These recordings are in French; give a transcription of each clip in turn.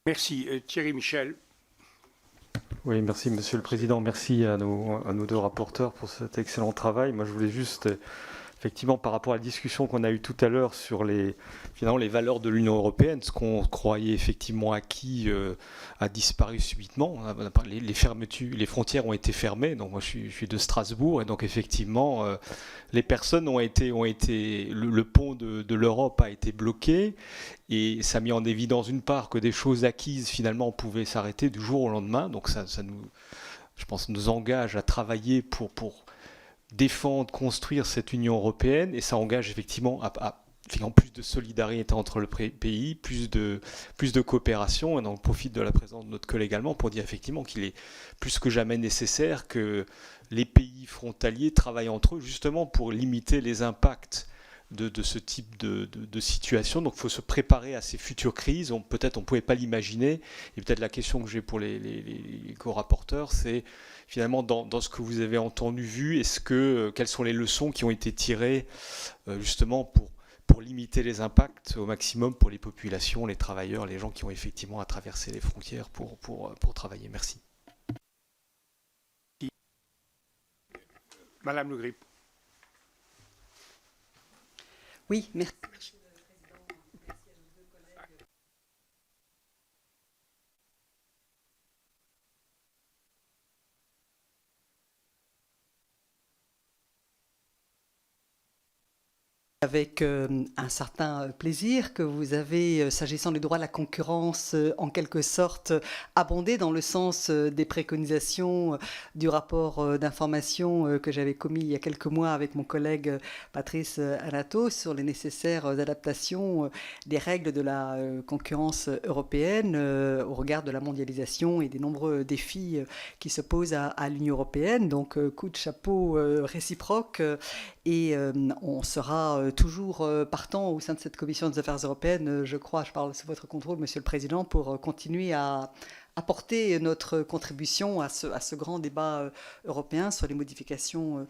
Merci. Thierry Michel. Oui, merci Monsieur le Président. Merci à nos deux rapporteurs pour cet excellent travail. Moi, je voulais juste, effectivement, par rapport à la discussion qu'on a eue tout à l'heure sur finalement, les valeurs de l'Union européenne, ce qu'on croyait effectivement acquis a disparu subitement. Les fermetures, les frontières ont été fermées. Donc moi, je suis de Strasbourg, et donc effectivement, les personnes ont été, le pont de l'Europe a été bloqué, et ça a mis en évidence d'une part que des choses acquises finalement pouvaient s'arrêter du jour au lendemain. Donc ça nous, je pense, nous engage à travailler pour défendre, construire cette Union européenne, et ça engage effectivement à plus de solidarité entre le pays, plus de coopération. Et on profite de la présence de notre collègue allemand pour dire effectivement qu'il est plus que jamais nécessaire que les pays frontaliers travaillent entre eux justement pour limiter les impacts de ce type de situation. Donc il faut se préparer à ces futures crises. Peut-être on ne pouvait pas l'imaginer. Et peut-être la question que j'ai pour les co-rapporteurs, c'est finalement dans ce que vous avez entendu, vu, quelles sont les leçons qui ont été tirées justement pour limiter les impacts au maximum pour les populations, les travailleurs, les gens qui ont effectivement à traverser les frontières pour travailler. Merci. Madame Le Grip. Oui, merci. Avec un certain plaisir que vous avez, s'agissant des droits de la concurrence, en quelque sorte abondé dans le sens des préconisations du rapport d'information que j'avais commis il y a quelques mois avec mon collègue Patrice Anato sur les nécessaires adaptations des règles de la concurrence européenne au regard de la mondialisation et des nombreux défis qui se posent à l'Union européenne. Donc coup de chapeau réciproque. Et on sera toujours partant au sein de cette commission des affaires européennes, je crois, je parle sous votre contrôle, Monsieur le Président, pour continuer à apporter notre contribution à ce grand débat européen sur les modifications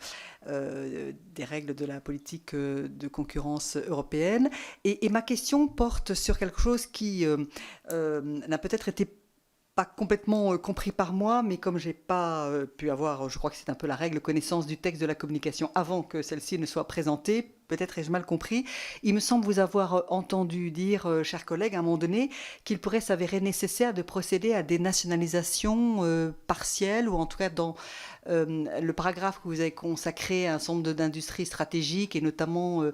des règles de la politique de concurrence européenne. Et ma question porte sur quelque chose qui n'a peut-être été pas complètement compris par moi, mais comme j'ai pas pu avoir, je crois que c'est un peu la règle, connaissance du texte de la communication avant que celle-ci ne soit présentée, peut-être ai-je mal compris. Il me semble vous avoir entendu dire, chers collègues, à un moment donné, qu'il pourrait s'avérer nécessaire de procéder à des nationalisations partielles, ou en tout cas dans le paragraphe que vous avez consacré à un certain nombre d'industries stratégiques, et notamment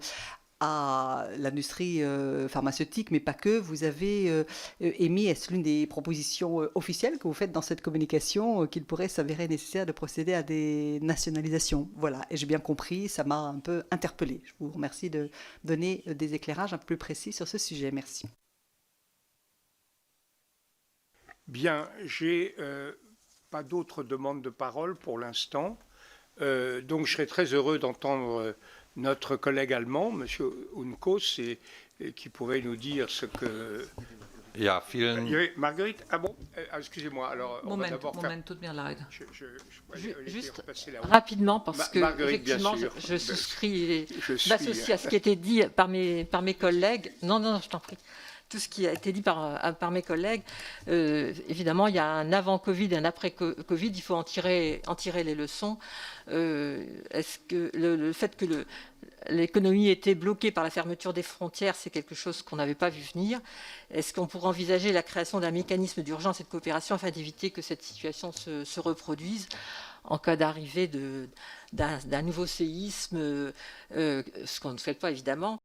à l'industrie pharmaceutique, mais pas que. Vous avez émis, est-ce l'une des propositions officielles que vous faites dans cette communication, qu'il pourrait s'avérer nécessaire de procéder à des nationalisations? Voilà, et j'ai bien compris, ça m'a un peu interpellée. Je vous remercie de donner des éclairages un peu plus précis sur ce sujet. Merci. Bien, j'ai pas d'autres demandes de parole pour l'instant. Donc je serais très heureux d'entendre notre collègue allemand, M. Unkos, qui pourrait nous dire ce que... Ja, vielen... Marguerite, ah bon, excusez-moi, alors on va d'abord faire... Tut mir leid. Juste la rapidement, parce que Marguerite, effectivement, bien sûr. je souscris, m'associe à ce qui a été dit par mes collègues. Non, je t'en prie. Tout ce qui a été dit par mes collègues, évidemment, il y a un avant-Covid et un après-Covid, il faut en tirer les leçons. Est-ce que le fait que l'économie était bloquée par la fermeture des frontières, c'est quelque chose qu'on n'avait pas vu venir? Est-ce qu'on pourrait envisager la création d'un mécanisme d'urgence et de coopération afin d'éviter que cette situation se reproduise en cas d'arrivée d'un nouveau séisme, ce qu'on ne souhaite pas évidemment?